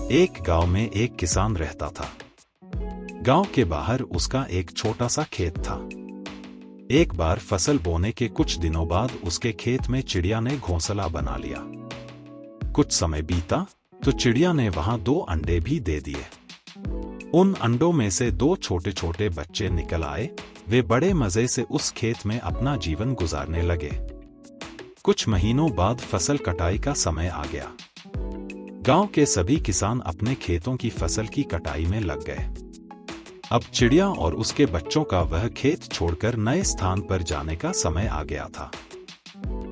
एक गांव में एक किसान रहता था। गांव के बाहर उसका एक छोटा सा खेत था। एक बार फसल बोने के कुछ दिनों बाद उसके खेत में चिड़िया ने घोंसला बना लिया। कुछ समय बीता तो चिड़िया ने वहां 2 अंडे भी दे दिए। उन अंडों में से 2 छोटे छोटे बच्चे निकल आए। वे बड़े मजे से उस खेत में अपना जीवन गुजारने लगे। कुछ महीनों बाद फसल कटाई का समय आ गया। गांव के सभी किसान अपने खेतों की फसल की कटाई में लग गए। अब चिड़िया और उसके बच्चों का वह खेत छोड़कर नए स्थान पर जाने का समय आ गया था।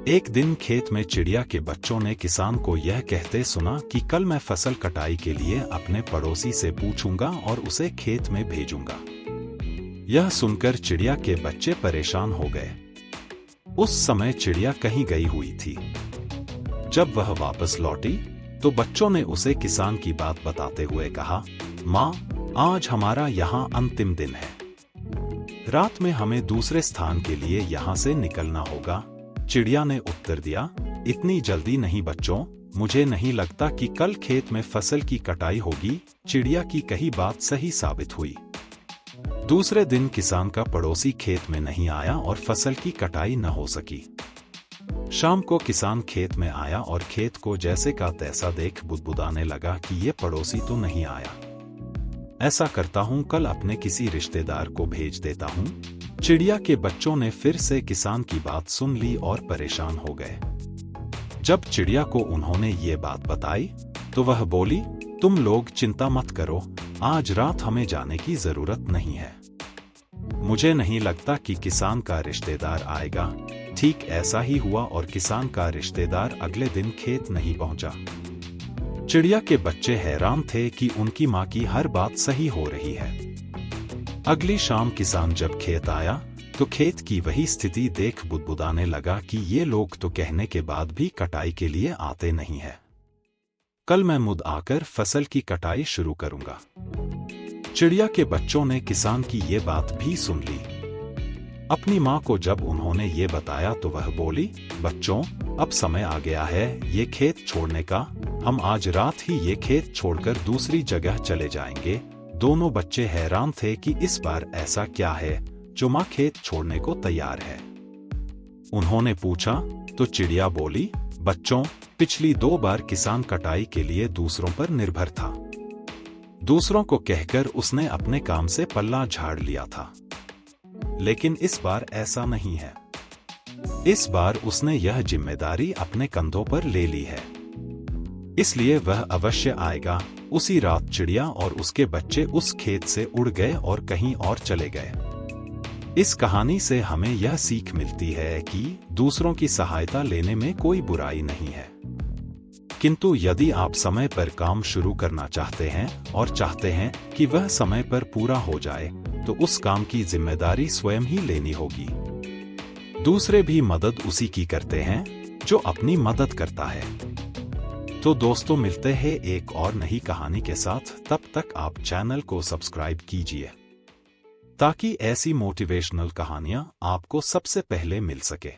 एक दिन खेत में चिड़िया के बच्चों ने किसान को यह कहते सुना कि कल मैं फसल कटाई के लिए अपने पड़ोसी से पूछूंगा और उसे खेत में भेजूंगा। यह सुनकर चिड़िया के बच्चे परेशान हो गए। उस समय चिड़िया कहीं गई हुई थी। जब वह वापस लौटी तो बच्चों ने उसे किसान की बात बताते हुए कहा, माँ, आज हमारा यहाँ अंतिम दिन है। रात में हमें दूसरे स्थान के लिए यहाँ से निकलना होगा। चिड़िया ने उत्तर दिया, इतनी जल्दी नहीं बच्चों, मुझे नहीं लगता कि कल खेत में फसल की कटाई होगी। चिड़िया की कही बात सही साबित हुई। दूसरे दिन किसान का पड़ोसी खेत में नहीं आया और फसल की कटाई न हो सकी। शाम को किसान खेत में आया और खेत को जैसे का तैसा देख बुदबुदाने लगा कि ये पड़ोसी तो नहीं आया। ऐसा करता हूँ, कल अपने किसी रिश्तेदार को भेज देता हूँ। चिड़िया के बच्चों ने फिर से किसान की बात सुन ली और परेशान हो गए। जब चिड़िया को उन्होंने ये बात बताई तो वह बोली, तुम लोग चिंता मत करो, आज रात हमें जाने की जरूरत नहीं है। मुझे नहीं लगता कि किसान का रिश्तेदार आएगा। ठीक ऐसा ही हुआ और किसान का रिश्तेदार अगले दिन खेत नहीं पहुंचा। चिड़िया के बच्चे हैरान थे कि उनकी माँ की हर बात सही हो रही है। अगली शाम किसान जब खेत आया तो खेत की वही स्थिति देख बुदबुदाने लगा कि ये लोग तो कहने के बाद भी कटाई के लिए आते नहीं है। कल मैं मुद आकर फसल की कटाई शुरू करूंगा। चिड़िया के बच्चों ने किसान की ये बात भी सुन ली। अपनी माँ को जब उन्होंने ये बताया तो वह बोली, बच्चों, अब समय आ गया है ये खेत छोड़ने का। हम आज रात ही ये खेत छोड़कर दूसरी जगह चले जाएंगे। दोनों बच्चे हैरान थे कि इस बार ऐसा क्या है जो माँ खेत छोड़ने को तैयार है। उन्होंने पूछा तो चिड़िया बोली, बच्चों, पिछली 2 बार किसान कटाई के लिए दूसरों पर निर्भर था। दूसरों को कहकर उसने अपने काम से पल्ला झाड़ लिया था। लेकिन इस बार ऐसा नहीं है। इस बार उसने यह जिम्मेदारी अपने कंधों पर ले ली है, इसलिए वह अवश्य आएगा। उसी रात चिड़िया और उसके बच्चे उस खेत से उड़ गए और कहीं और चले गए। इस कहानी से हमें यह सीख मिलती है कि दूसरों की सहायता लेने में कोई बुराई नहीं है, किंतु यदि आप समय पर काम शुरू करना चाहते हैं और चाहते हैं कि वह समय पर पूरा हो जाए तो उस काम की जिम्मेदारी स्वयं ही लेनी होगी। दूसरे भी मदद उसी की करते हैं जो अपनी मदद करता है। तो दोस्तों, मिलते हैं एक और नई कहानी के साथ। तब तक आप चैनल को सब्सक्राइब कीजिए ताकि ऐसी मोटिवेशनल कहानियां आपको सबसे पहले मिल सके।